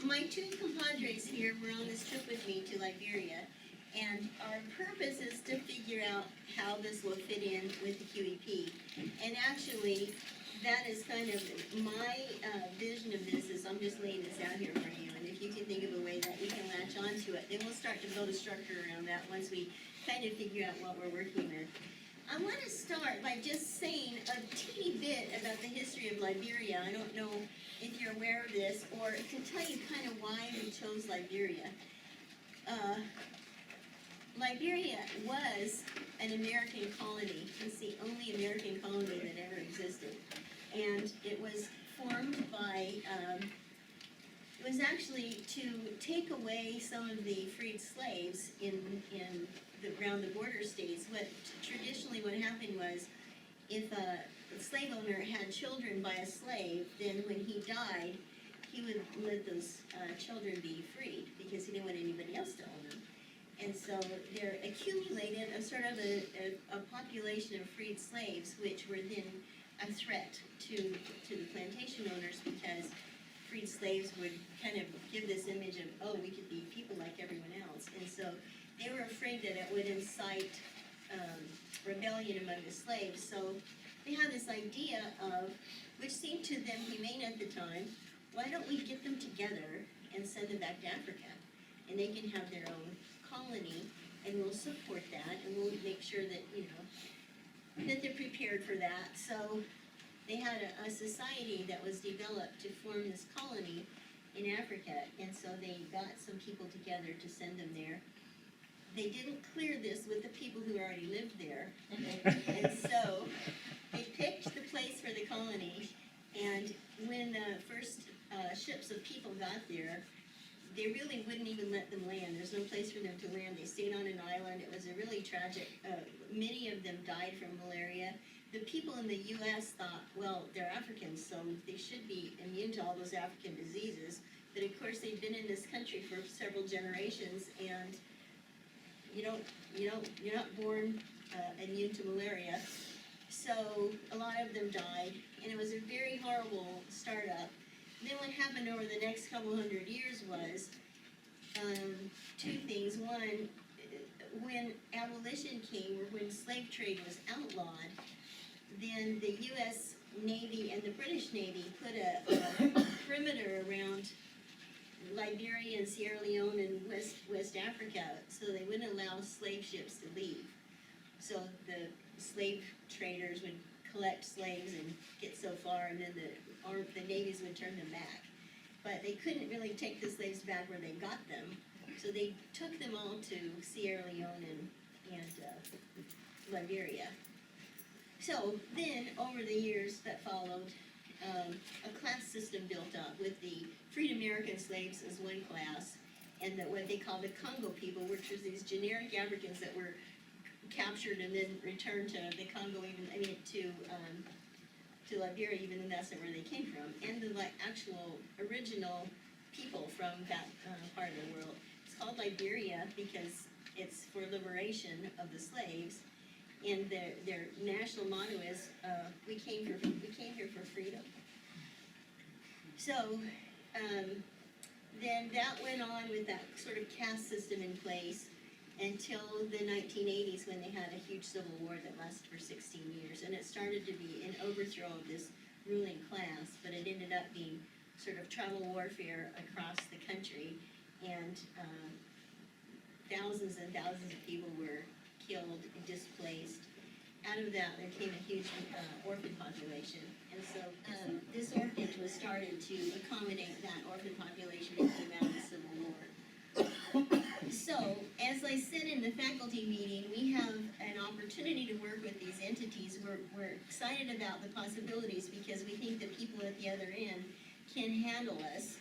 my two compadres here were on this trip with me to Liberia, and our purpose is to figure out how this will fit in with the QEP. And actually, that is kind of my vision of this. Is I'm just laying this out here for you, and if you can think of a way that you can latch onto it, then we'll start to build a structure around that once we kind of figure out what we're working with. I want to start by just saying a teeny bit about the history of Liberia. I don't know if you're aware of this, or to tell you kind of why we chose Liberia. Liberia was an American colony. It's the only American colony that ever existed. And it was formed by, it was actually to take away some of the freed slaves around the border states. Traditionally what happened was, if a slave owner had children by a slave, then when he died, he would let those children be freed because he didn't want anybody else to own them. And so there accumulated a sort of a population of freed slaves, which were then a threat to the plantation owners, because freed slaves would kind of give this image of, oh, we could be people like everyone else. And so they were afraid that it would incite rebellion among the slaves. So they had this idea of, which seemed to them humane at the time, why don't we get them together and send them back to Africa? And they can have their own colony, and we'll support that, and we'll make sure that, that they're prepared for that. So they had a society that was developed to form this colony in Africa, and so they got some people together to send them there. They didn't clear this with the people who already lived there, and so they picked the place for the colony, and when the first ships of people got there, they really wouldn't even let them land. There's no place for them to land. They stayed on an island. It was a really tragic, many of them died from malaria. The people in the U.S. thought, well, they're Africans, so they should be immune to all those African diseases. But of course, they've been in this country for several generations, and you're not born immune to malaria. So a lot of them died, and it was a very horrible startup. Then what happened over the next couple hundred years was two things. One, when abolition came, or when slave trade was outlawed, then the U.S. Navy and the British Navy put a perimeter around Liberia and Sierra Leone and West Africa, so they wouldn't allow slave ships to leave. So the slave traders would collect slaves and get so far, and then the navies would turn them back. But they couldn't really take the slaves back where they got them, so they took them all to Sierra Leone and Liberia. So then, over the years that followed, a class system built up with the freed American slaves as one class, and what they called the Congo people, which was these generic Africans that were captured and then returned to the Congo, to Liberia, even though that's not where they came from, and the actual original people from that part of the world. It's called Liberia because it's for liberation of the slaves, and their national motto is we came here for freedom. So then that went on with that sort of caste system in place until the 1980s, when they had a huge civil war that lasted for 16 years. And it started to be an overthrow of this ruling class, but it ended up being sort of tribal warfare across the country, and thousands and thousands of people were killed and displaced. Out of that, there came a huge orphan population. And so this orphanage was started to accommodate that orphan population that came out of the Civil War. So, as I said in the faculty meeting, we have an opportunity to work with these entities. We're excited about the possibilities because we think the people at the other end can handle us.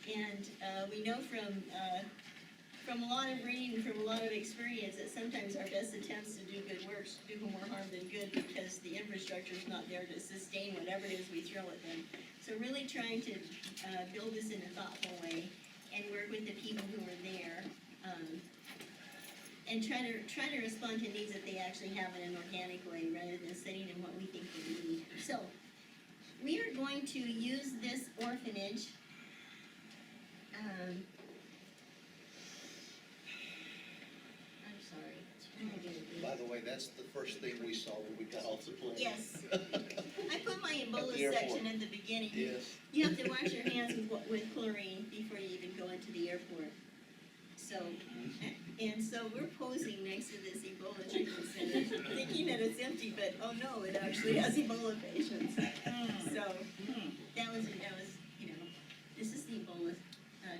And we know from a lot of reading, from a lot of experience, that sometimes our best attempts to do good work do more harm than good because the infrastructure is not there to sustain whatever it is we throw at them. So really trying to build this in a thoughtful way and work with the people who are there, and try to respond to needs that they actually have in an organic way rather than sending them what we think they need. So we are going to use this orphanage that's the first thing we saw when we got off the plane. Yes. I put my Ebola the airport. section at the beginning. Yes. You have to wash your hands with chlorine before you even go into the airport. So, and so we're posing next to this Ebola treatment center, thinking that it's empty, but oh no, it actually has Ebola patients. So, that was, you know, this is the Ebola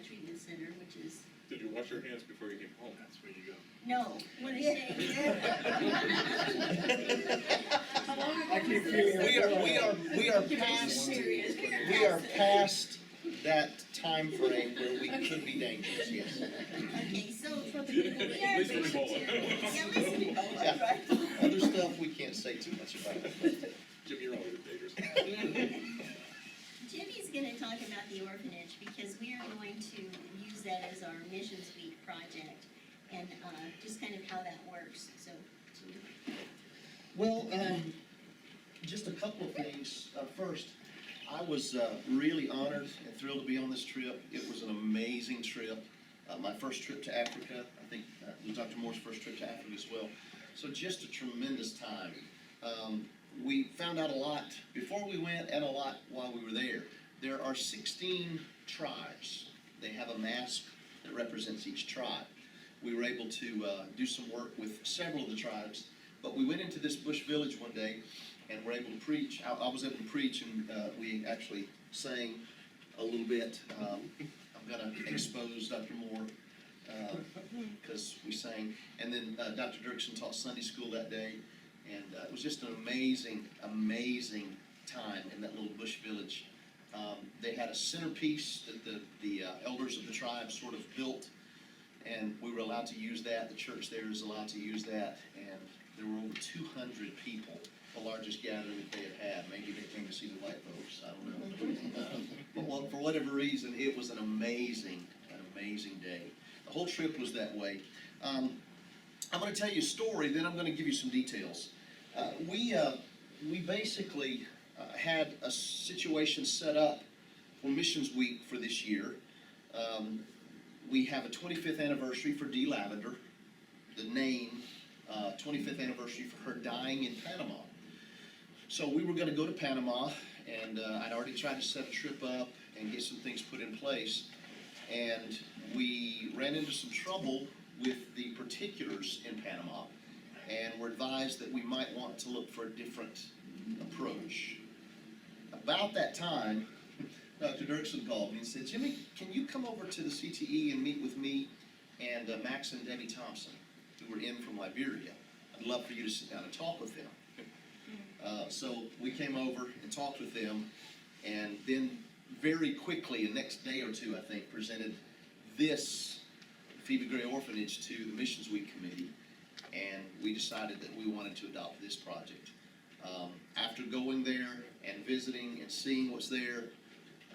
treatment center, which is. Did you wash your hands before you came home? That's where you go. No, when I I keep feeling we are past that time frame where we could be dangerous, yes. Okay, so we are At least with Ebola. yeah, at least with Ebola, Yeah. right? Other stuff we can't say too much about. Jim, you're always dangerous. Jimmy's gonna talk about the orphanage because we are going to use that as our Missions Week project and just kind of how that works, so. Well, just a couple of things. First, I was really honored and thrilled to be on this trip. It was an amazing trip. My first trip to Africa. I think it was Dr. Moore's first trip to Africa as well. So just a tremendous time. We found out a lot before we went and a lot while we were there. There are 16 tribes. They have a mask that represents each tribe. We were able to do some work with several of the tribes, but we went into this bush village one day and were able to preach. I was able to preach, and we actually sang a little bit. I'm gonna expose Dr. Moore because we sang, and then Dr. Dirksen taught Sunday school that day, and it was just an amazing, amazing time in that little bush village. They had a centerpiece that the elders of the tribe sort of built, and we were allowed to use that. The church there is allowed to use that, and there were over 200 people, the largest gathering that they had had. Maybe they came to see the white folks, I don't know. But for whatever reason, it was an amazing day. The whole trip was that way. I'm going to tell you a story, then I'm going to give you some details. We basically had a situation set up for Missions Week for this year. We have a 25th anniversary for Dee Lavender, the name, 25th anniversary for her dying in Panama. So we were going to go to Panama, and I'd already tried to set a trip up and get some things put in place. And we ran into some trouble with the particulars in Panama, and were advised that we might want to look for a different approach. About that time, Dr. Dirksen called me and said, "Jimmy, can you come over to the CTE and meet with me and Max and Debbie Thompson, who were in from Liberia? I'd love for you to sit down and talk with them." So we came over and talked with them, and then very quickly, the next day or two, I think, presented this Phoebe Gray Orphanage to the Missions Week Committee, and we decided that we wanted to adopt this project. After going there and visiting and seeing what's there,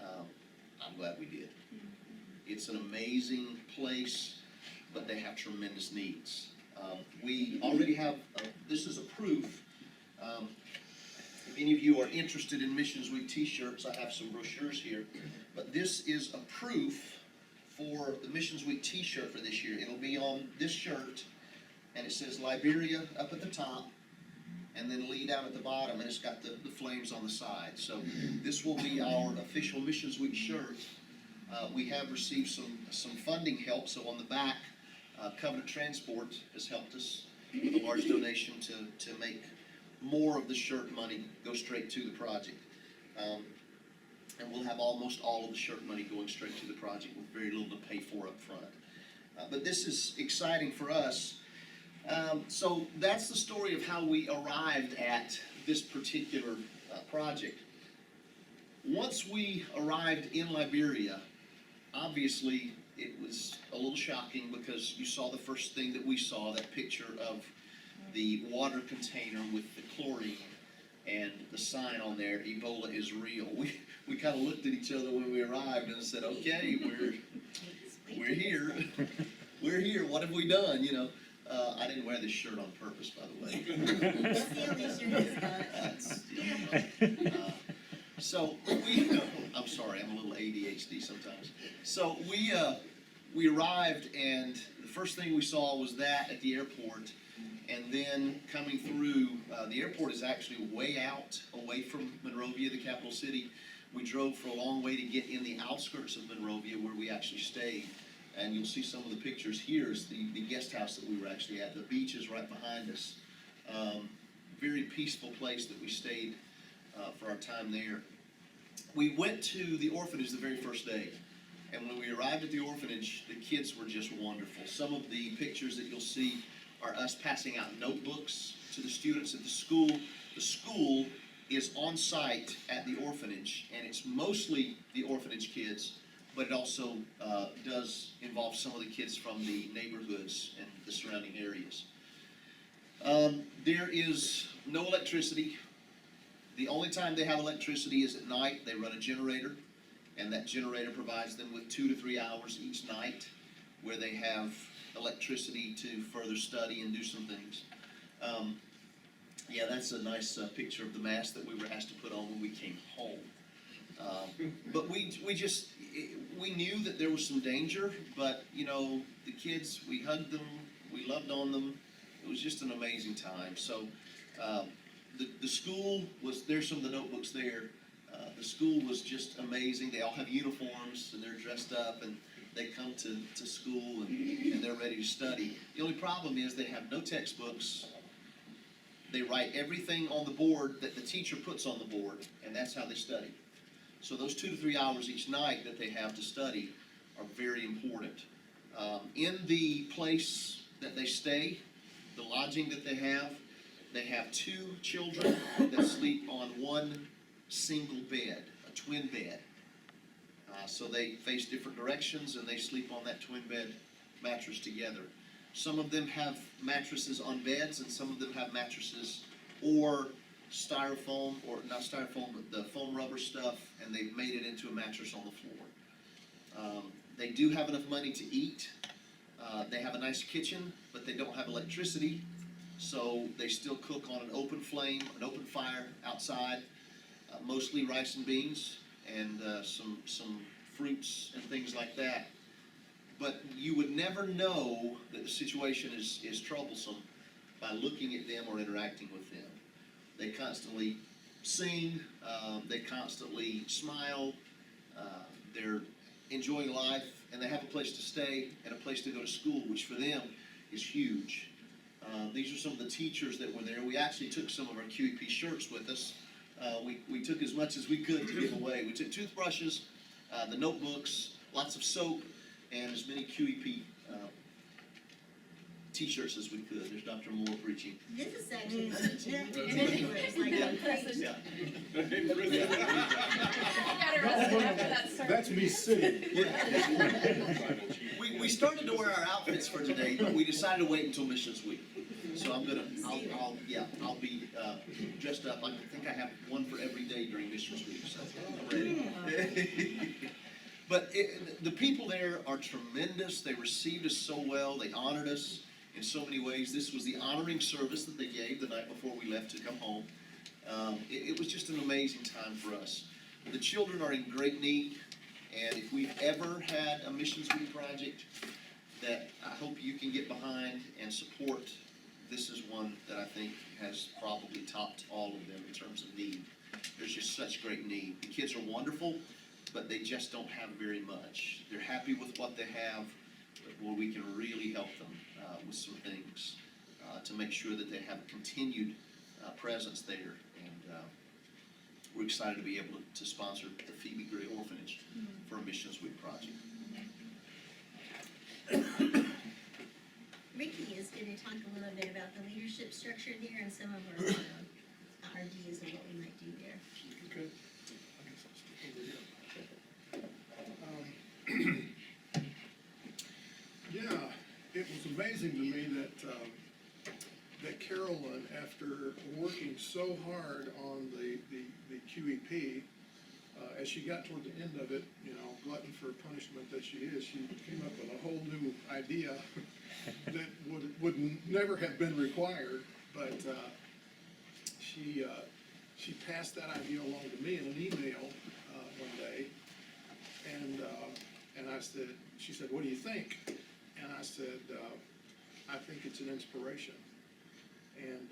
I'm glad we did. It's an amazing place, but they have tremendous needs. We already have, this is a proof. If any of you are interested in Missions Week t-shirts, I have some brochures here, but this is a proof for the Missions Week t-shirt for this year. It'll be on this shirt, and it says Liberia up at the top, and then Lee down at the bottom, and it's got the flames on the side. So this will be our official Missions Week shirt. We have received some funding help, so on the back, Covenant Transport has helped us with a large donation to make more of the shirt money go straight to the project. And we'll have almost all of the shirt money going straight to the project with very little to pay for up front. But this is exciting for us. So that's the story of how we arrived at this particular project. Once we arrived in Liberia, obviously it was a little shocking because you saw the first thing that we saw, that picture of the water container with the chlorine and the sign on there, Ebola is real. We kind of looked at each other when we arrived and said, okay, we're here. We're here. What have we done? You know, I didn't wear this shirt on purpose, by the way. So I'm sorry, I'm a little ADHD sometimes. So we arrived, and the first thing we saw was that at the airport. And then coming through, the airport is actually way out, away from Monrovia, the capital city. We drove for a long way to get in the outskirts of Monrovia where we actually stayed. And you'll see some of the pictures. Here's the guest house that we were actually at. The beach is right behind us. Very peaceful place that we stayed for our time there. We went to the orphanage the very first day. And when we arrived at the orphanage, the kids were just wonderful. Some of the pictures that you'll see are us passing out notebooks to the students at the school. The school is on site at the orphanage, and it's mostly the orphanage kids, but it also does involve some of the kids from the neighborhoods and the surrounding areas. There is no electricity. The only time they have electricity is at night. They run a generator, and that generator provides them with 2 to 3 hours each night where they have electricity to further study and do some things. Yeah, that's a nice picture of the mask that we were asked to put on when we came home. But we knew that there was some danger, but you know, the kids, we hugged them, we loved on them. It was just an amazing time. So the school was, there's some of the notebooks there. The school was just amazing. They all have uniforms and they're dressed up and they come to school and they're ready to study. The only problem is they have no textbooks. They write everything on the board that the teacher puts on the board, and that's how they study. So those 2 to 3 hours each night that they have to study are very important. In the place that they stay, the lodging that they have 2 children that sleep on one single bed, a twin bed. So they face different directions and they sleep on that twin bed mattress together. Some of them have mattresses on beds and some of them have mattresses or styrofoam, or not styrofoam, but the foam rubber stuff, and they've made it into a mattress on the floor. They do have enough money to eat. They have a nice kitchen, but they don't have electricity, so they still cook on an open flame, an open fire outside, mostly rice and beans and some fruits and things like that. But you would never know that the situation is troublesome by looking at them or interacting with them. They constantly sing, they constantly smile, they're enjoying life, and they have a place to stay and a place to go to school, which for them is huge. These are some of the teachers that were there. We actually took some of our QEP shirts with us. We took as much as we could to give away. We took toothbrushes, the notebooks, lots of soap, and as many QEP t-shirts as we could. There's Dr. Moore preaching. This is actually teaching. It's like a preach. Yeah. Got arrested after that sermon. That's me sitting. We started to wear our outfits for today, but we decided to wait until Missions Week. So I'll be dressed up. I think I have one for every day during Missions Week, so I'm ready. But the people there are tremendous. They received us so well. They honored us in so many ways. This was the honoring service that they gave the night before we left to come home. It was just an amazing time for us. The children are in great need, and if we've ever had a Missions Week project that I hope you can get behind and support, this is one that I think has probably topped all of them in terms of need. There's just such great need. The kids are wonderful, but they just don't have very much. They're happy with what they have, but boy, we can really help them with some things to make sure that they have a continued presence there. And we're excited to be able to sponsor the Phoebe Gray Orphanage for a Missions Week project. Rickie is going to talk a little bit about the leadership structure there and some of our ideas of what we might do there. Okay. Yeah, it was amazing to me that Carolyn, after working so hard on the QEP, as she got toward the end of it, you know, glutton for punishment that she is, she came up with a whole new idea that would never have been required, but she passed that idea along to me in an email one day, and I said, she said, "What do you think?" And I said, "I think it's an inspiration." And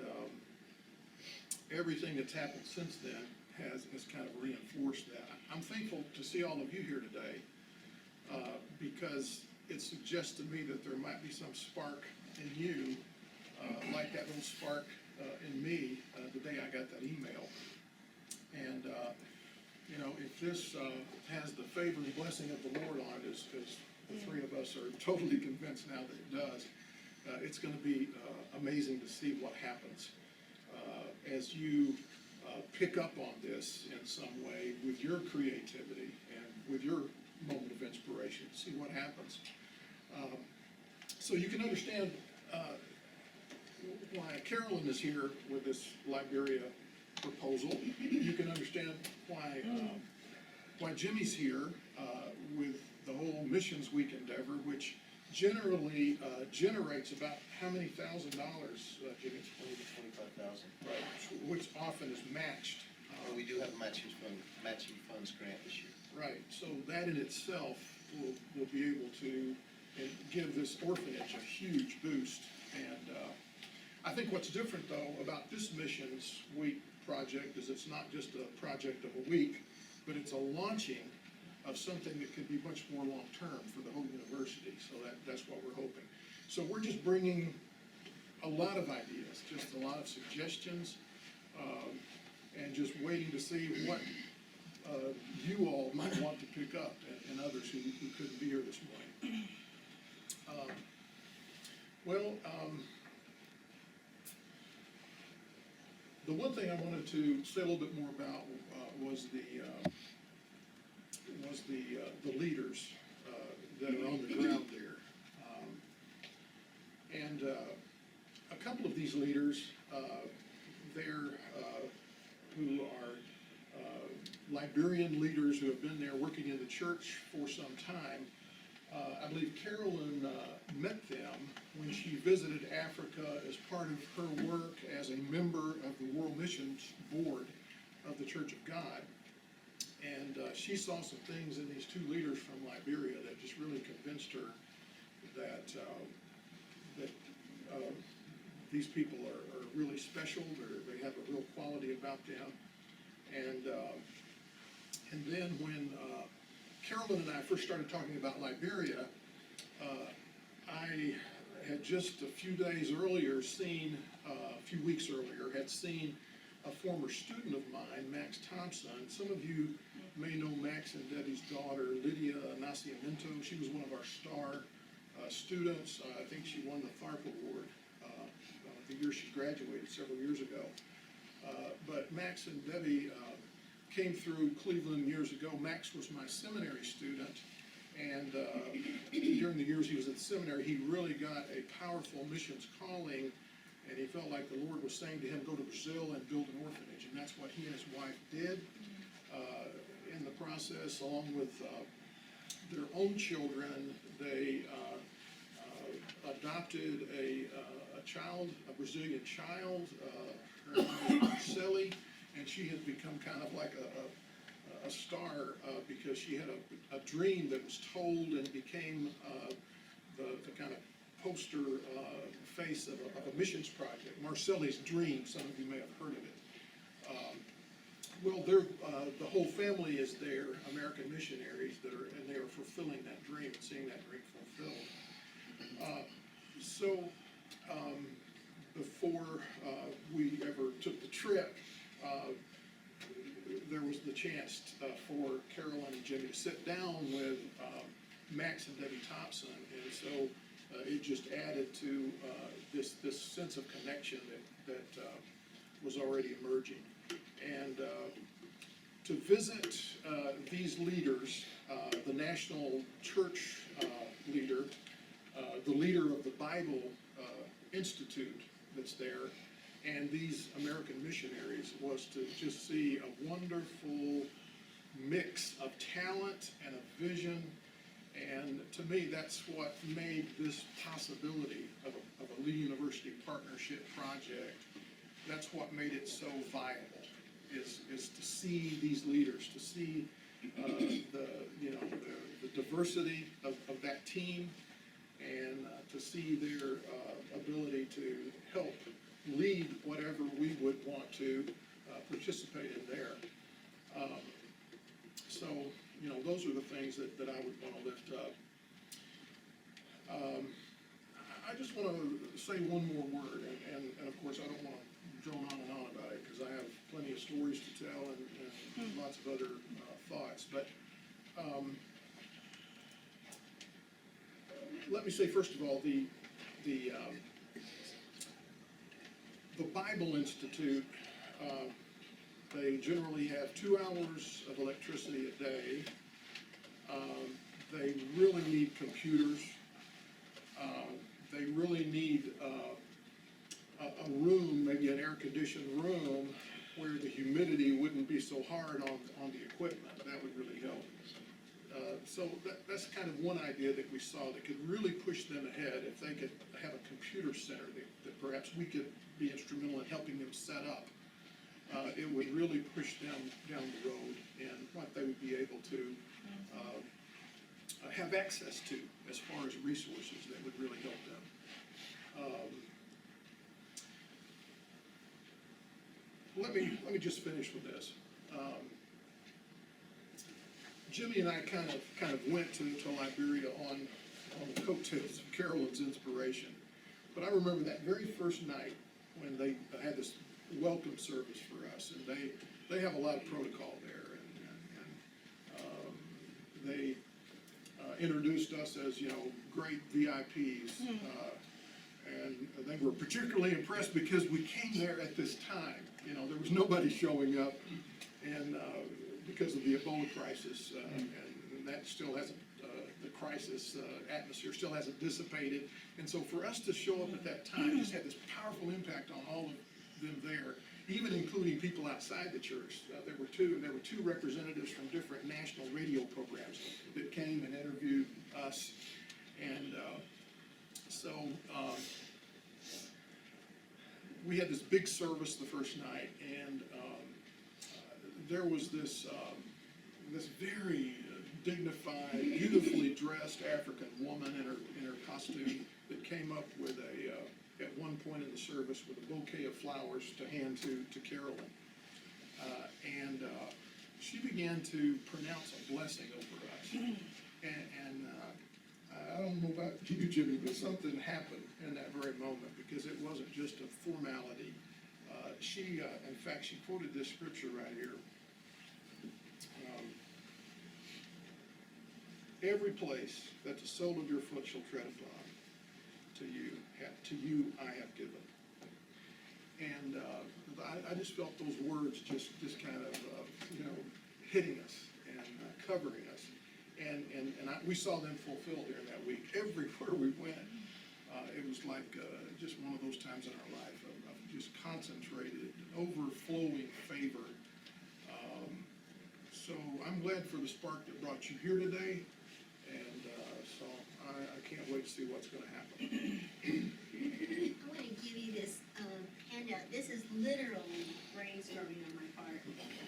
everything that's happened since then has kind of reinforced that. I'm thankful to see all of you here today, because it suggests to me that there might be some spark in you, like that little spark in me the day I got that email. And you know, if this has the favor and blessing of the Lord on it, as the three of us are totally convinced now that it does, it's going to be amazing to see what happens as you pick up on this in some way with your creativity and with your moment of inspiration, see what happens. So you can understand why Carolyn is here with this Liberia proposal. You can understand why Jimmy's here with the whole Missions Week endeavor, which generally generates about how many $1,000, Jimmy? $20,000 to $25,000. Right, which often is matched. And we do have a matching funds grant this year. Right, so that in itself will be able to give this orphanage a huge boost. And I think what's different though about this Missions Week project is it's not just a project of a week, but it's a launching of something that could be much more long-term for the whole university. So that's what we're hoping. So we're just bringing a lot of ideas, just a lot of suggestions, and just waiting to see what you all might want to pick up, and others who couldn't be here this morning. The one thing I wanted to say a little bit more about was the leaders that are on the ground there. And a couple of these leaders there who are Liberian leaders who have been there working in the church for some time. I believe Carolyn met them when she visited Africa as part of her work as a member of the World Missions Board of the Church of God. And she saw some things in these two leaders from Liberia that just really convinced her that these people are really special. They have a real quality about them. And then when Carolyn and I first started talking about Liberia, I had just a few days earlier seen, a few weeks earlier, had seen a former student of mine, Max Thompson. Some of you may know Max and Debbie's daughter, Lydia Nascimento. She was one of our star students. I think she won the Harper Award the year she graduated several years ago. But Max and Debbie came through Cleveland years ago. Max was my seminary student, and during the years he was at the seminary, he really got a powerful missions calling, and he felt like the Lord was saying to him, go to Brazil and build an orphanage, and that's what he and his wife did. In the process, along with their own children, they adopted a child, a Brazilian child, her name is Marcelli, and she has become kind of like a star because she had a dream that was told and became the kind of poster face of a missions project. Marcelli's Dream, some of you may have heard of it. Well, the whole family is there, American missionaries and they are fulfilling that dream and seeing that dream fulfilled. Before we ever took the trip, there was the chance for Carolyn and Jimmy to sit down with Max and Debbie Thompson, and so it just added to this sense of connection that was already emerging. And to visit these leaders, the national church leader, the leader of the Bible Institute that's there, and these American missionaries, was to just see a wonderful mix of talent and a vision. And to me, that's what made this possibility of a Lee University partnership project. That's what made it so viable, is to see these leaders, to see the diversity of that team, and to see their ability to help lead whatever we would want to participate in there. So, you know, those are the things that I would want to lift up. I just want to say one more word, and of course, I don't want to drone on and on about it, because I have plenty of stories to tell and lots of other thoughts, but let me say, first of all, the Bible Institute, they generally have 2 hours of electricity a day. They really need computers. They really need a room, maybe an air-conditioned room, where the humidity wouldn't be so hard on the equipment. That would really help. So that's kind of one idea that we saw that could really push them ahead if they could have a computer center that perhaps we could be instrumental in helping them set up. It would really push them down the road and what they would be able to have access to as far as resources that would really help them. Let me just finish with this. Jimmy and I kind of went to Liberia on the coattails of Carolyn's inspiration. But I remember that very first night when they had this welcome service for us, and they have a lot of protocol there, and they introduced us as, you know, great VIPs, and they were particularly impressed because we came there at this time. You know, there was nobody showing up, and because of the Ebola crisis, and that still hasn't, the crisis atmosphere still hasn't dissipated. And so for us to show up at that time just had this powerful impact on all of them there, even including people outside the church. There were two representatives from different national radio programs that came and interviewed us. And so we had this big service the first night, and there was this very dignified, beautifully dressed African woman in her costume that came up with at one point in the service with a bouquet of flowers to hand to Carolyn. And she began to pronounce a blessing over us. And I don't know about you, Jimmy, but something happened in that very moment, because it wasn't just a formality. In fact, she quoted this scripture right here. Every place that the sole of your foot shall tread upon, to you I have given. And I just felt those words just kind of hitting us and covering us, and we saw them fulfilled during that week. Everywhere we went, it was like just one of those times in our life of just concentrated, overflowing favor. So I'm glad for the spark that brought you here today. And so I can't wait to see what's going to happen. I want to give you this handout. This is literally brainstorming on my part.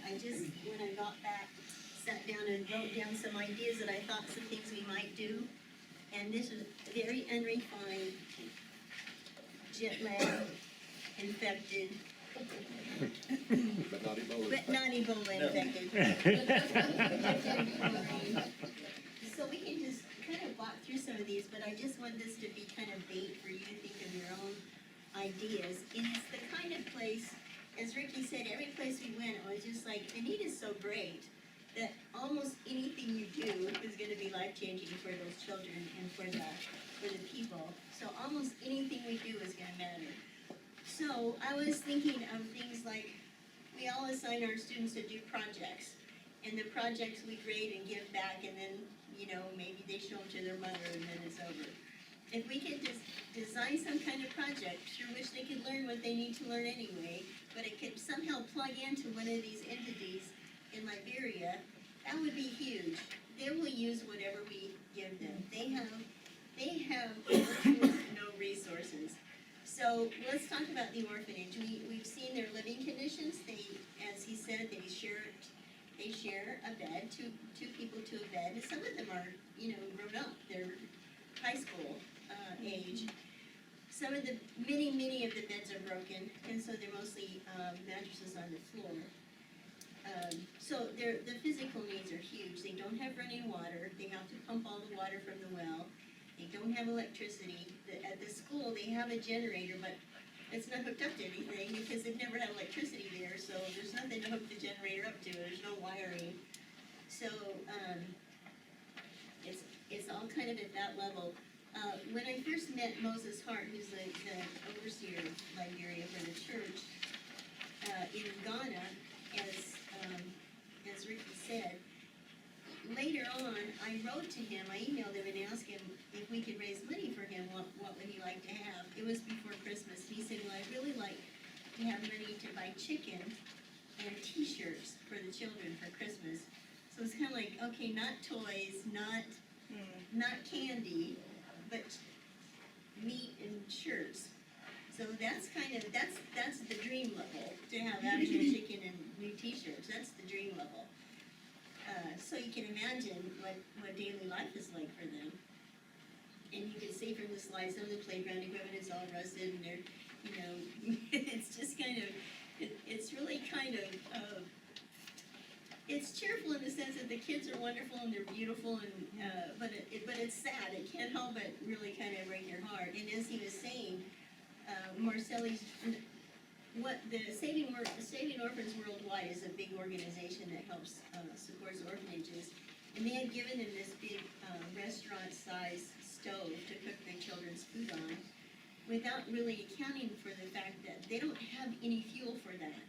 I just, when I got back, sat down and wrote down some ideas that I thought some things we might do. And this is very unrefined, jet lag, infected. But not Ebola. But not Ebola infected. So we can just kind of walk through some of these, but I just want this to be kind of bait for you to think of your own ideas. And it's the kind of place, as Rickie said, every place we went, I was just like, Anita's so great that almost anything you do is going to be life-changing for those children and for the people. So almost anything we do is going to matter. So I was thinking of things like, we all assign our students to do projects, and the projects we grade and give back, and then, you know, maybe they show them to their mother and then it's over. If we could just design some kind of project through which they could learn what they need to learn anyway, but it could somehow plug into one of these entities in Liberia, that would be huge. They will use whatever we give them. They have no resources. So let's talk about the orphanage. We've seen their living conditions. They, as he said, they share a bed, two people to a bed. And some of them are, you know, grown up. They're high school age. many of the beds are broken, and so they're mostly, mattresses on the floor. So the physical needs are huge. They don't have running water, they have to pump all the water from the well, they don't have electricity. At the school, they have a generator, but it's not hooked up to anything because they've never had electricity there, so there's nothing to hook the generator up to, there's no wiring. So, it's all kind of at that level. When I first met Moses Hart, who's the overseer of Liberia for the church, in Ghana, as Rickie said, later on, I wrote to him, I emailed him and asked him if we could raise money for him, what would he like to have? It was before Christmas. He said, well, I'd really like to have money to buy chicken and t-shirts for the children for Christmas. So it's kind of like, okay, not toys, not candy, but meat and shirts. So that's that's the dream level, to have actual chicken and new t-shirts. That's the dream level. So you can imagine what daily life is like for them. And you can see from the slides, some of the playground equipment is all rusted, and they're, it's just kind of, it's really kind of, it's cheerful in the sense that the kids are wonderful and they're beautiful, and but it's sad. It can't help but really kind of break your heart. And as he was saying, Marcelli's, what the Saving Orphans Worldwide is a big organization that helps supports orphanages, and they had given them this big restaurant-sized stove to cook their children's food on, without really accounting for the fact that they don't have any fuel for that.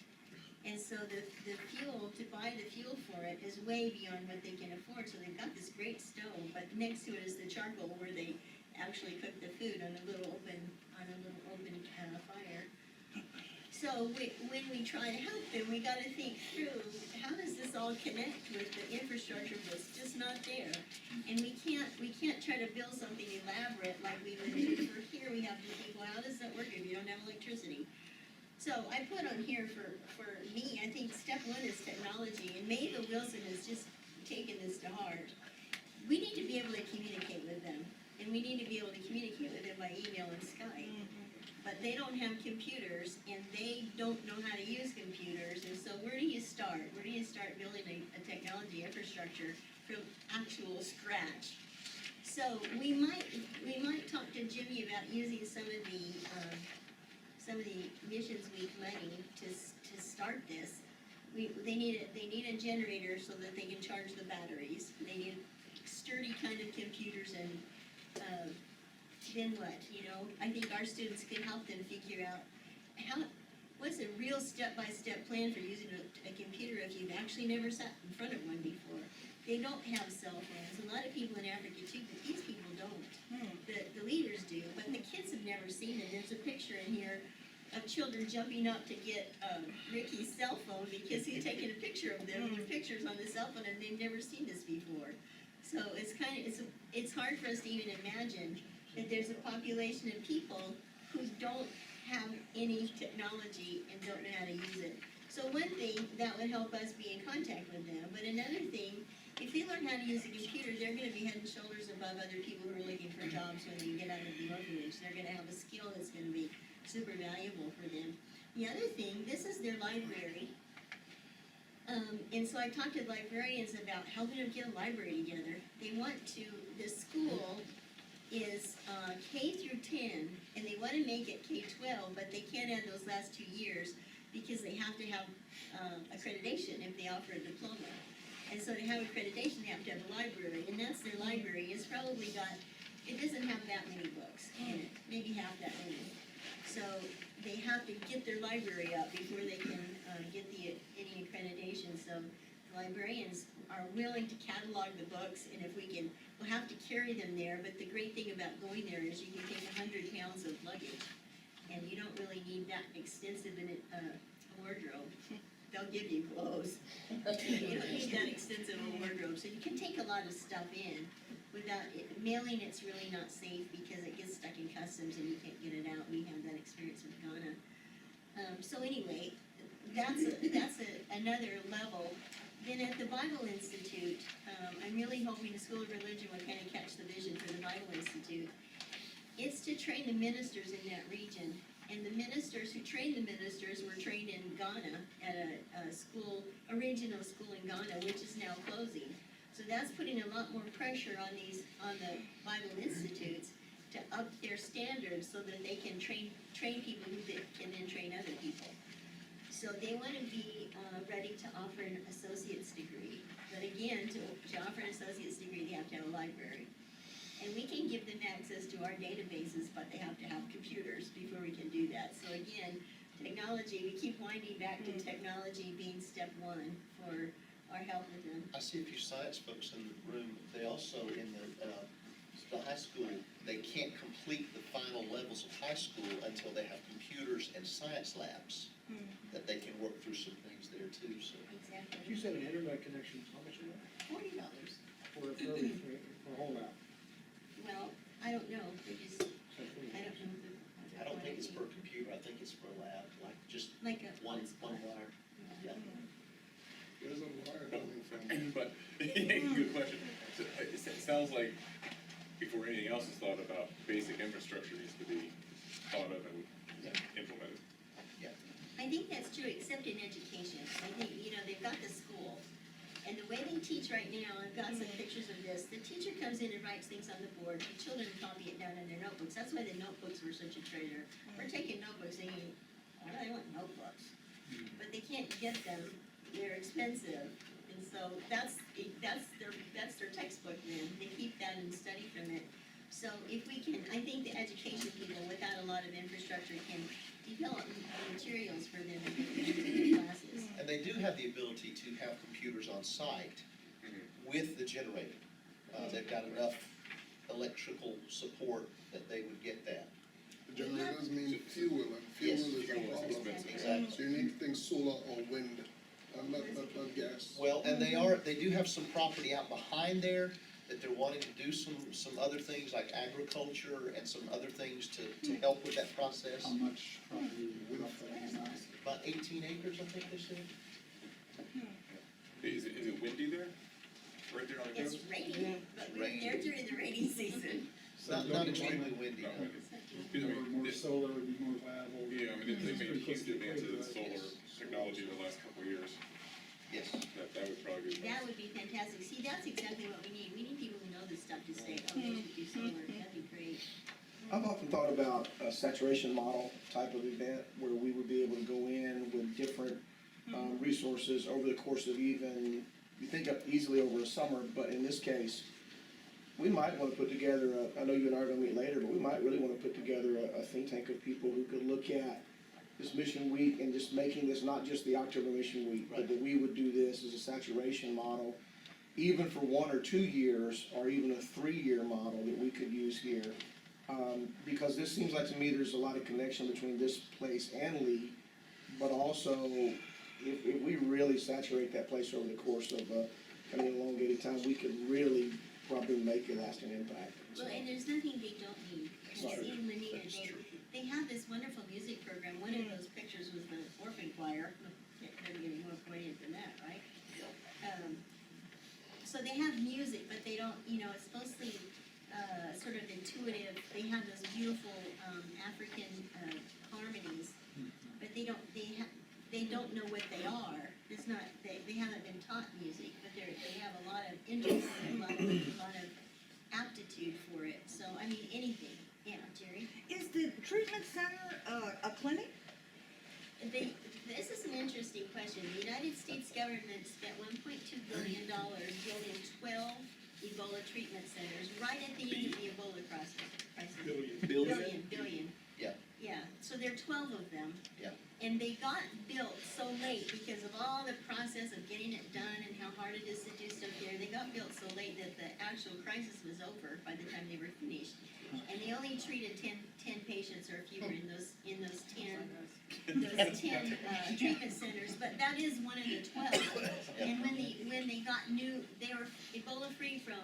And so the fuel, to buy the fuel for it is way beyond what they can afford. So they've got this great stove, but next to it is the charcoal where they actually cook the food on a little open fire. So when we try to help them, we got to think through, how does this all connect with the infrastructure that's just not there? And we can't try to build something elaborate like we would do for here. We have to think, well, how does that work if you don't have electricity? So I put on here for me, I think step one is technology, and Mayville Wilson has just taken this to heart. We need to be able to communicate with them, and we need to be able to communicate with them by email and Skype. But they don't have computers, and they don't know how to use computers, and so where do you start? Where do you start building a technology infrastructure from actual scratch? So we might talk to Jimmy about using some of the Missions Week money to start this. They need a generator so that they can charge the batteries. They need sturdy kind of computers, and then what? I think our students can help them figure out what's a real step-by-step plan for using a computer if you've actually never sat in front of one before. They don't have cell phones. A lot of people in Africa too, but these people don't. The leaders do, but the kids have never seen it. There's a picture in here of children jumping up to get Rickie's cell phone because he's taking a picture of them. Their pictures on the cell phone, and they've never seen this before. So it's hard for us to even imagine that there's a population of people who don't have any technology and don't know how to use it. So one thing, that would help us be in contact with them. But another thing, if they learn how to use a computer, they're going to be head and shoulders above other people who are looking for jobs when they get out of the orphanage. They're going to have a skill that's going to be super valuable for them. The other thing, this is their library. And so I talked to librarians about helping them get a library together. They want to, the school is K through 10, and they want to make it K-12, but they can't add those last 2 years because they have to have accreditation if they offer a diploma. And so to have accreditation, they have to have a library, and that's their library. It's probably got, it doesn't have that many books in it, maybe half that many. So they have to get their library up before they can get any accreditation. So the librarians are willing to catalog the books, and if we can, we'll have to carry them there. But the great thing about going there is you can take 100 pounds of luggage, and you don't really need that extensive a wardrobe. They'll give you clothes. You don't need that extensive a wardrobe, so you can take a lot of stuff in. Without it, mailing, it's really not safe because it gets stuck in customs and you can't get it out. We had that experience with Ghana. So anyway, that's another level. Then at the Bible Institute, I'm really hoping the School of Religion will kind of catch the vision for the Bible Institute. It's to train the ministers in that region, and the ministers who trained the ministers were trained in Ghana at a school, a regional school in Ghana, which is now closing. So that's putting a lot more pressure on the Bible institutes to up their standards so that they can train people who can then train other people. So they want to be ready to offer an associate's degree. But again, to offer an associate's degree, they have to have a library. And we can give them access to our databases, but they have to have computers before we can do that. So again, technology, we keep winding back to technology being step one for our help with them. I see a few science folks in the room. They also, in the high school, they can't complete the final levels of high school until they have computers and science labs that they can work through some things there too, so. Exactly. You said an internet connection, how much is that? $40 For a whole app? Well, I don't know, because I don't know the. I don't think it's per computer, I think it's per lab, like just Like a. one wire. Yeah. There's a wire coming from. But, good question. So, it sounds like before anything else is thought about, basic infrastructure needs to be thought of and implemented. I think that's true, except in education. I think, they've got the school, and the way they teach right now, I've got some pictures of this, the teacher comes in and writes things on the board, the children copy it down in their notebooks. That's why the notebooks were such a treasure. We're taking notebooks thinking, I really want notebooks. But they can't get them, they're expensive, and so that's their textbook then. They keep that and study from it. So if we can, I think the education people, without a lot of infrastructure, can develop materials for them to get into the classes. And they do have the ability to have computers on site with the generator. They've got enough electrical support that they would get that. The generators mean fuel, and fuel Yes, is a fuel is problem. expensive. Exactly. So you need things solar or wind, not gas. Well, and they do have some property out behind there that they're wanting to do some other things like agriculture and some other things to help with that process. How much property would that About 18 acres, I think they said. Is it windy there? Right there on the It's coast? raining, but we're there during the rainy season. Not extremely windy, Not no. windy. More solar would be more viable. Yeah, I mean, they've made Pretty close huge to the advances in equator, solar technology in the last couple of years. Yes. That would probably be. That would be fantastic. See, that's exactly what we need. We need people who know this stuff to say, oh, they should do solar. That'd be great. I've often thought about a saturation model type of event where we would be able to go in with different resources over the course of even, you think up easily over a summer, but in this case, we might want to put together, I know you and I are going to meet later, but we might really want to put together a think tank of people who could look at this mission week and just making this not just the October mission week, but that we would do this as a saturation model, even for 1 or 2 years, or even a 3-year model that we could use here. Because this seems like to me there's a lot of connection between this place and Lee, but also if we really saturate that place over the course of an elongated time, we could really probably make a lasting impact. Well, and there's nothing they don't need. Right. See, in Linnea, That's true. they have this wonderful music program. One of those pictures was the orphan choir. Can't really get any more poignant than that, right? So they have music, but they don't, it's mostly sort of intuitive. They have those beautiful African harmonies, but they don't know what they are. It's not, they haven't been taught music, but they have a lot of interest and a lot of aptitude for it. So, I mean, anything. Yeah, Jerry? Is the treatment center a clinic? This is an interesting question. The United States government spent $1.2 billion building 12 Ebola treatment centers right at the end of the Ebola crisis. Billion. Yeah. Yeah, so there are 12 of them. Yeah. And they got built so late because of all the process of getting it done and how hard it is to do stuff there. They got built so late that the actual crisis was over by the time they were finished. And they only treated 10 patients or fewer in those 10 treatment centers, but that is one of the 12. And when they got they were Ebola free from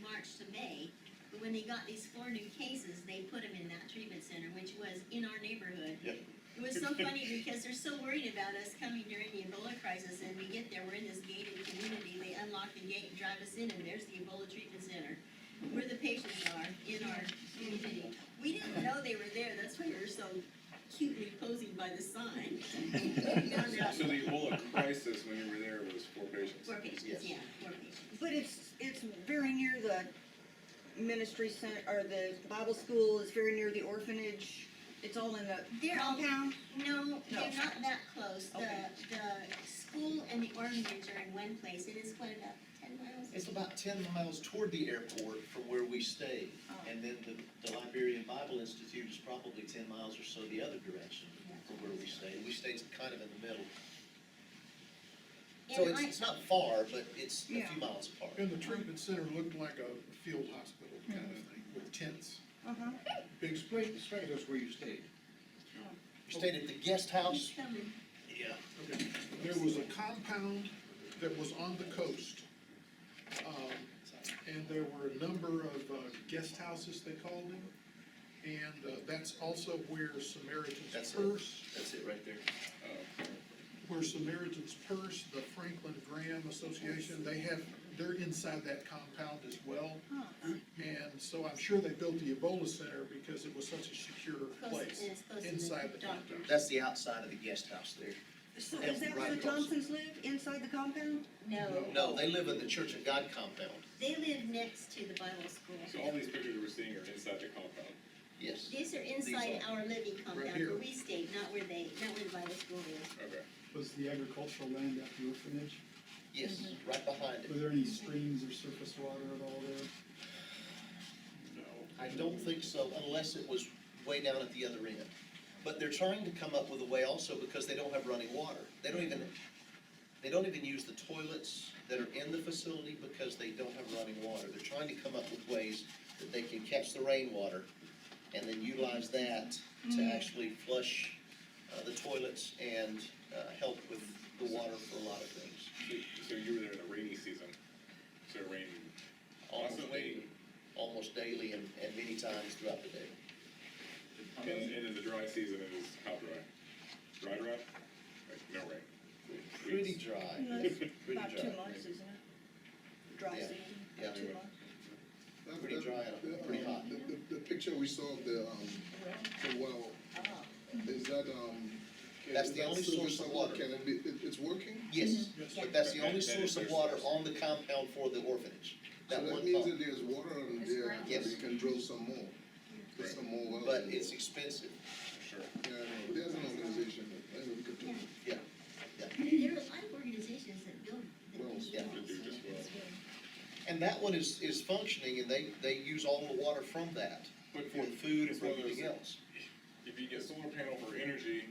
March to May. But when they got these 4 new cases, they put them in that treatment center, which was in our neighborhood. Yep. It was so funny because they're so worried about us coming during the Ebola crisis, and we get there, we're in this gated community, they unlock the gate and drive us in, and there's the Ebola treatment center, where the patients are, in our We didn't know they were there, that's why we were so cutely posing by the sign. We found out So the Ebola crisis when you were there was 4 patients? 4 patients, Yes. yeah, 4 patients. But it's very near the ministry center, or the Bible school, it's very near the orphanage, it's all in the They're all- compound? No, they're not that close. Okay. The school and the orphanage are in one place. It is, what, about 10 miles? It's about 10 miles toward the airport from where we stay. Oh. And then the Liberian Bible Institute is probably 10 miles or so the other direction from where we stay. We stayed kind of in the middle. So And it's not far, but it's a Yeah. few miles apart. And the treatment center looked like a field hospital kind of thing, with tents, Uh-huh. big Explain to us where you stayed. We stayed at the guest house. He's coming. Yeah. Okay, there was a compound that was on the coast. And there were a number of guest houses, they called them. And that's also where Samaritan's That's it. Purse, That's it right there. where Samaritan's Purse, the Franklin Graham Association, they're inside that compound as well. And so I'm sure they built the Ebola Center because it was such a secure place It's close to the inside the doctor. compound. That's the outside of the guest house there. So Yeah, is that where right the across. Thompsons live, inside the compound? No, No, they live in the Church of God compound. they live next to the Bible school. So all these pictures we're seeing are inside the compound? Yes. These are inside are- our living compound here. where we stayed, not where the Bible school is. Okay. Was the agricultural land at the orphanage? Yes, right behind Were it. there any streams or surface water at all there? No. I don't think so, unless it was way down at the other end. But they're trying to come up with a way also because they don't have running water. They don't even use the toilets that are in the facility because they don't have running water. They're trying to come up with ways that they can catch the rainwater and then utilize that to actually flush the toilets and help with the water for a lot of things. So you were there in the rainy season, so it rained constantly? Almost daily and many times throughout the day. And in the dry season, it is how dry? Dry? Like, no rain? Pretty dry, No, it's pretty about 2 dry. months, isn't it? Dry Yeah. season, Yeah. about 2 months. Pretty dry and pretty hot. The picture we saw of the well, is that, That's is the that only source of water. Can it be, it's working? Yes, Yes. but that's the only That source is of their water source. on the compound for the orphanage. So That that one means pump. that there's water on there, Yes. you can drill some more, put some more wells. But in it's there. expensive, Sure. Yeah, I know, but there's an organization that, maybe we could do. yeah. There are a lot of organizations that build, Wells. Yeah. To do just well. And that one is functioning and they use all the water from that But for the food and it's for one of those- everything else. If you get solar panel for energy,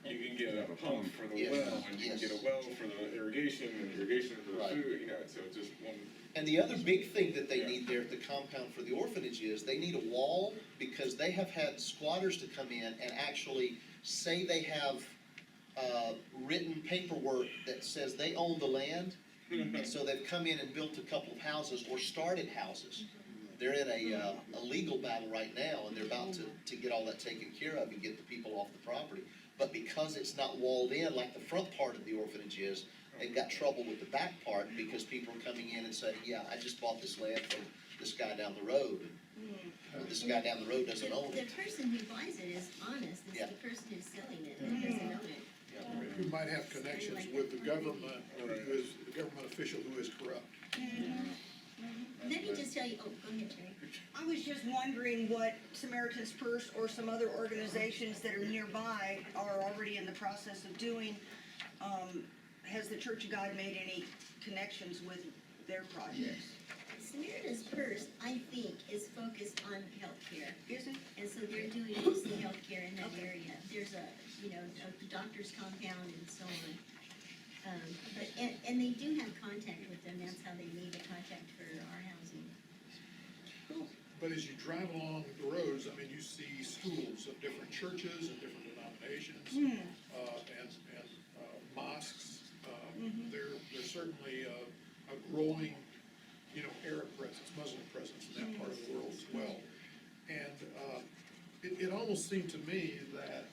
you can get a pump for the Yes. well, and you can Yes. get a well for the irrigation, and irrigation for the Right. food, you know, so it's just one. And the other big thing that they Yeah. need there at the compound for the orphanage is they need a wall because they have had squatters to come in and actually say they have written paperwork that says they own the land. And so they've come in and built a couple of houses or started houses. They're in a legal battle right now and they're about to get all that taken care of and get the people off the property. But because it's not walled in like the front part of the orphanage is, they've got trouble with the back part because people are coming in and saying, yeah, I just bought this land from this guy down the road. And this guy down the road doesn't own The it. person who buys it is honest, it's Yeah. the person who's selling it that doesn't own it. Who might have connections with the government, or who is, the government official who is corrupt. Let me just tell you, oh, go ahead, Terry. I was just wondering what Samaritan's Purse or some other organizations that are nearby are already in the process of doing. Has the Church of God made any connections with their projects? Samaritan's Purse, I think, is focused on healthcare. Is it? And so they're doing mostly healthcare in that area. There's a doctor's compound and so on. And they do have contact with them, that's how they made the contact for our housing. But as you drive along the roads, I mean, you see schools of different churches and different denominations, and mosques. There's certainly a growing, Arab presence, Muslim presence in that part of the world as well. And it almost seemed to me that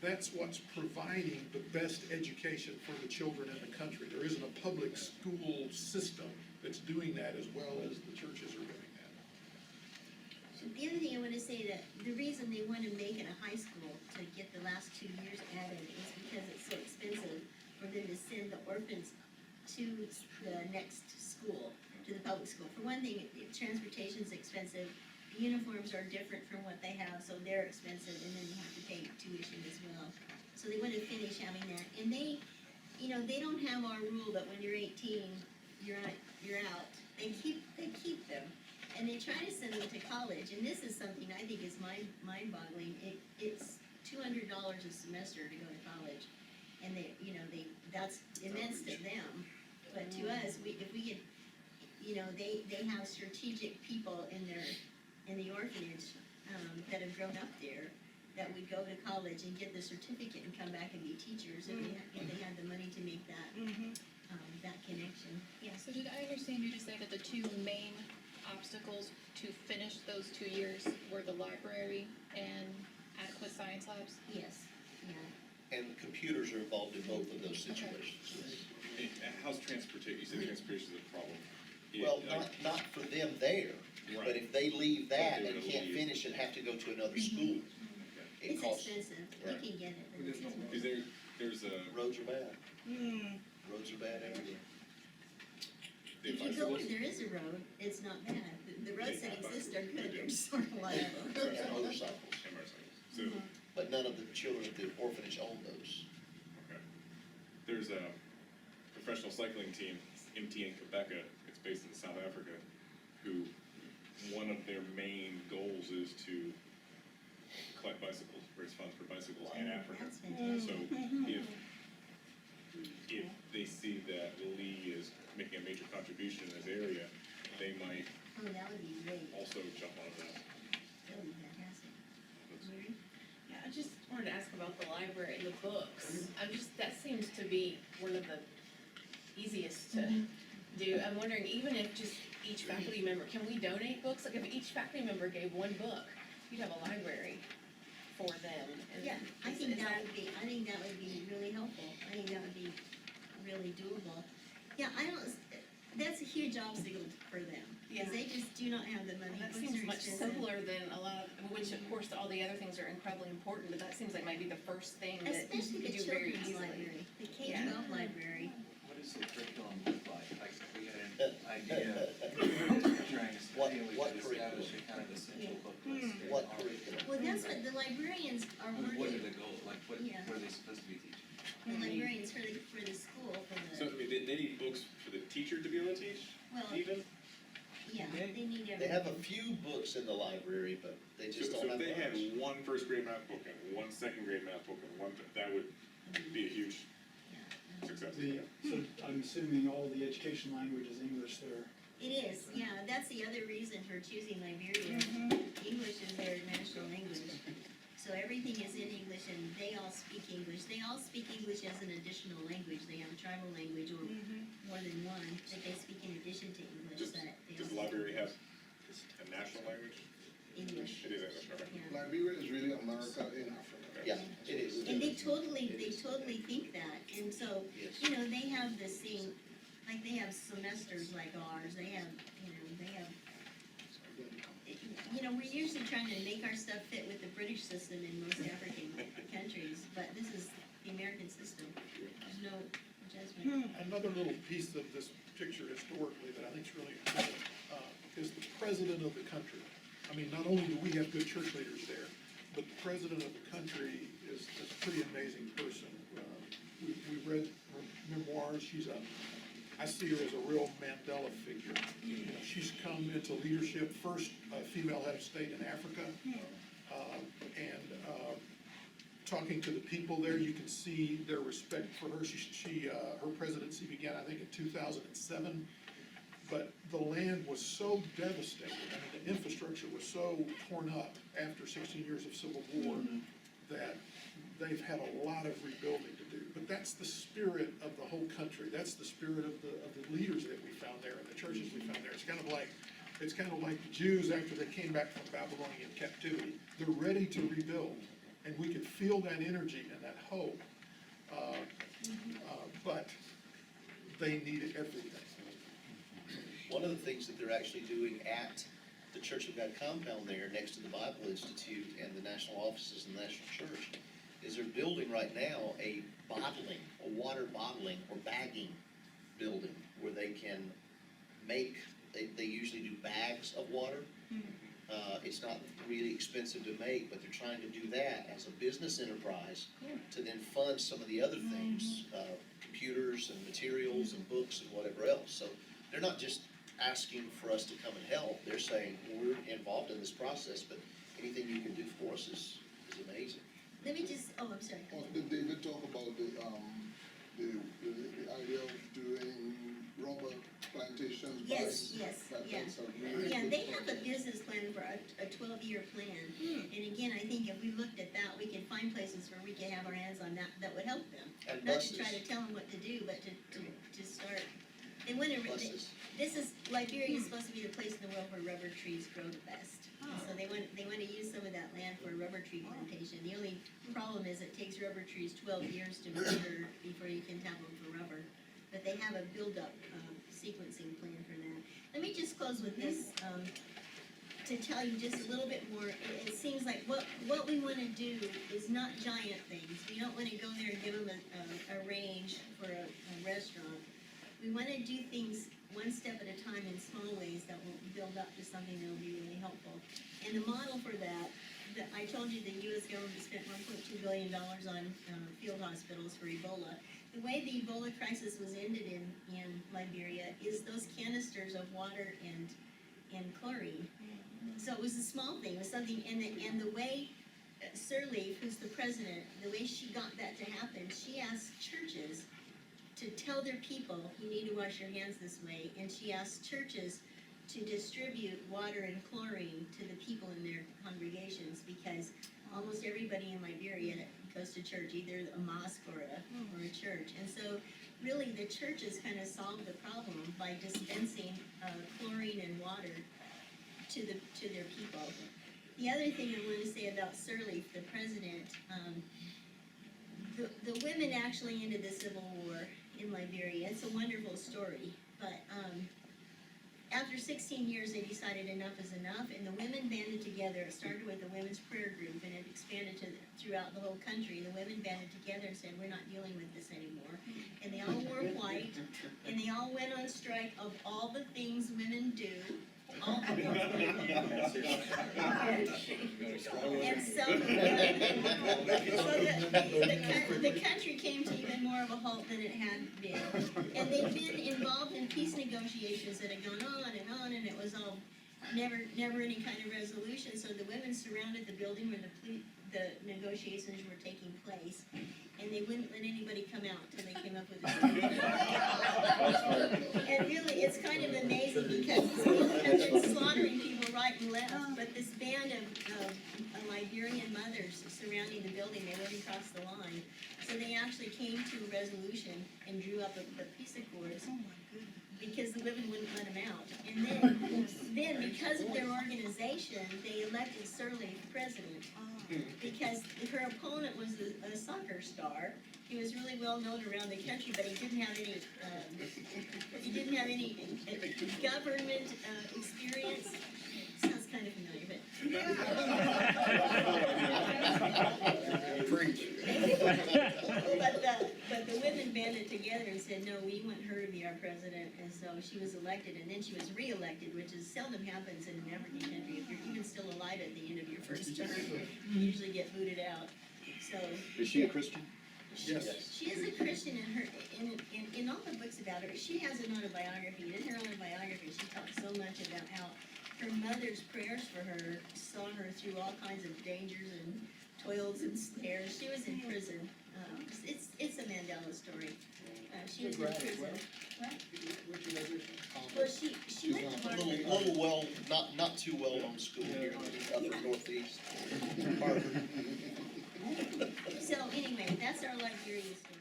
that's what's providing the best education for the children in the country. There isn't a public school system that's doing that as well as the churches are doing that. The other thing I wanna say that the reason they wanna make it a high school to get the last 2 years added is because it's so expensive for them to send the orphans to the next school, to the public school. For one thing, transportation's expensive, the uniforms are different from what they have, so they're expensive, and then you have to pay tuition as well. So they wanna finish having that, and they, you know, they don't have our rule that when you're 18, you're out. They keep them, and they try to send them to college, and this is something I think is mind-boggling. It's $200 a semester to go to college, and that's immense to them. But to us, if we could, you know, they have strategic people in the orphanage, that have grown up there, that would go to college and get the certificate and come back and be teachers if they had the money to make that, that connection. Yeah, so did I understand you to say that the two main obstacles to finish those 2 years were the library and adequate science labs? Yes, yeah. And computers are involved in both of those situations. And how's transportation, you said transportation is a problem. Well, not for them there, but Right. if they leave that They're and gonna can't leave. finish and have to go to another school, it It's costs, expensive, Right. you can get it, but it's expensive. Is there's a, roads are bad, Hmm. roads are bad everywhere. the If you go bicycles? where there is a road, it's not bad. The roads that exist are good, they're just sort of like, And motorcycles, And motorcycles. So, but none of the children at the orphanage own those. okay. There's a professional cycling team, MTN Quebeca, it's based in South Africa, who, one of their main goals is to collect bicycles, raise funds for bicycles in Africa. that's fantastic. So if they see that Lee is making a major contribution in this area, they might Oh, that would be great, also jump on that. that would be fantastic. Mary? Yeah, I just wanted to ask about the library and the books. That seems to be one of the easiest to do. I'm wondering, even if just each faculty member, can we donate books? Like if each faculty member gave one book, you'd have a library for them. And Yeah, I is think that would be really helpful. I think that would be really doable. Yeah, that's a huge obstacle for them, because Yeah. they just do not have the money. That Books seems are much expensive. simpler than a lot of, which of course all the other things are incredibly important, but that seems like maybe the first thing that you Especially could the do very children's easily. library, the K-12 library. What does the curriculum look like? Like, we had an idea, trying to study, and we What could establish a kind of essential book list. What curriculum? Well, that's what the librarians are What are working, the goals, like, what Yeah. are they supposed to be teaching? the librarians for the school, So, I mean, they need books for the teacher to be able to teach, well, even? yeah, they need everything. They have a few books in the library, but they just So don't have if they had much. one first grade math book and one second grade math book and one, that would be a huge success. So I'm assuming all the education language is English there. It is, yeah, that's the other reason for choosing Liberia. English is their national language. So everything is in English and they all speak English. They all speak English as an additional language. They have a tribal language or more than one that they speak in addition to English Does, that they does the also library have a national language? English. It is English, okay. Yeah. Liberia is really America in Africa. Yeah, it is. And they totally think that, and so, Yes. you know, they have the same, like, they have semesters like ours, they have, you know, we're usually trying to make our stuff fit with the British system in most African countries, but this is the American system, there's no judgment. Another little piece of this picture historically that I think is really important, is the president of the country. I mean, not only do we have good church leaders there, but the president of the country is a pretty amazing person. We read her memoirs, I see her as a real Mandela figure. You know, she's come into leadership, first female head of state in Africa, talking to the people there, you can see their respect for her. Her presidency began, I think, in 2007, but the land was so devastated, I mean, the infrastructure was so torn up after 16 years of civil war that they've had a lot of rebuilding to do. But that's the spirit of the whole country. That's the spirit of the leaders that we found there and the churches we found there. It's kind of like the Jews after they came back from Babylonian captivity. They're ready to rebuild, and we could feel that energy and that hope. But they needed everything. One of the things that they're actually doing at the Church of God compound there next to the Bible Institute and the national offices of the National Church, is they're building right now a water bottling or bagging building where they can make, they usually do bags of water. It's not really expensive to make, but they're trying to do that as a business enterprise to then fund some of the other things, computers and materials and books and whatever else. So they're not just asking for us to come and help, they're saying, we're involved in this process, but anything you can do for us is amazing. Let me just, I'm sorry. Did David talk about the idea of doing rubber plantations? Yes, yeah. That's a really Yeah, good they have a project. business plan for a 12-year plan. And again, I think if we looked at that, we could find places where we could have our hands on that would help them. And Not to try buses. to tell them what to do, but to start. They want to, Buses. Liberia is supposed to be the place in the world where rubber trees grow the best. And so they want to use some of that land for a rubber tree plantation. The only problem is it takes rubber trees 12 years to mature before you can tap them for rubber. But they have a build-up sequencing plan for that. Let me just close with this, to tell you just a little bit more. It seems like what we want to do is not giant things. We don't want to go there and give them a range for a restaurant. We want to do things one step at a time in small ways that will build up to something that will be really helpful. And the model for that I told you the U.S. government spent $1.2 billion on field hospitals for Ebola. The way the Ebola crisis was ended in Liberia is those canisters of water and chlorine. So it was a small thing, it was something, and the way Sirleaf, who's the president, the way she got that to happen, she asked churches to tell their people, you need to wash your hands this way, and she asked churches to distribute water and chlorine to the people in their congregations, because almost everybody in Liberia goes to church, either a mosque or a church. And so really the churches kind of solved the problem by dispensing chlorine and water to their people. The other thing I want to say about Sirleaf, the president, the women actually ended the Civil War in Liberia. It's a wonderful story, but after 16 years, they decided enough is enough, and the women banded together. It started with the women's prayer group, and it expanded throughout the whole country. The women banded together and said, we're not dealing with this anymore. And they all wore white, and they all went on strike of all the things women do. All the things women do. And so the country came to even more of a halt than it had been. And they've been involved in peace negotiations that had gone on, and it was all never any kind of resolution. So the women surrounded the building where the negotiations were taking place, and they wouldn't let anybody come out till they came up with a solution. And really, it's kind of amazing because they've been slaughtering people right and left, but this band of Liberian mothers surrounding the building, they went across the line. So they actually came to a resolution and drew up the peace accords because the women wouldn't let them out. And then because of their organization, they elected Sirleaf president. Because her opponent was a soccer star. He was really well known around the country, but he didn't have any government experience. Sounds kind of familiar, but the women banded together and said, no, we want her to be our president, and so she was elected, and then she was re-elected, which is seldom happens in an African country. If you're even still alive at the end of your first term, you usually get booted out. So Is she a Christian? Yes. she is a Christian, in all the books about her. She has an autobiography. In her autobiography, she talks so much about how her mother's prayers for her saw her through all kinds of dangers and toils and snares. She was in prison. It's a Mandela story. She was in prison. Well, she went to Harper. Little not too well known school here in the upper northeast. Harper. So anyway, that's our Liberia story.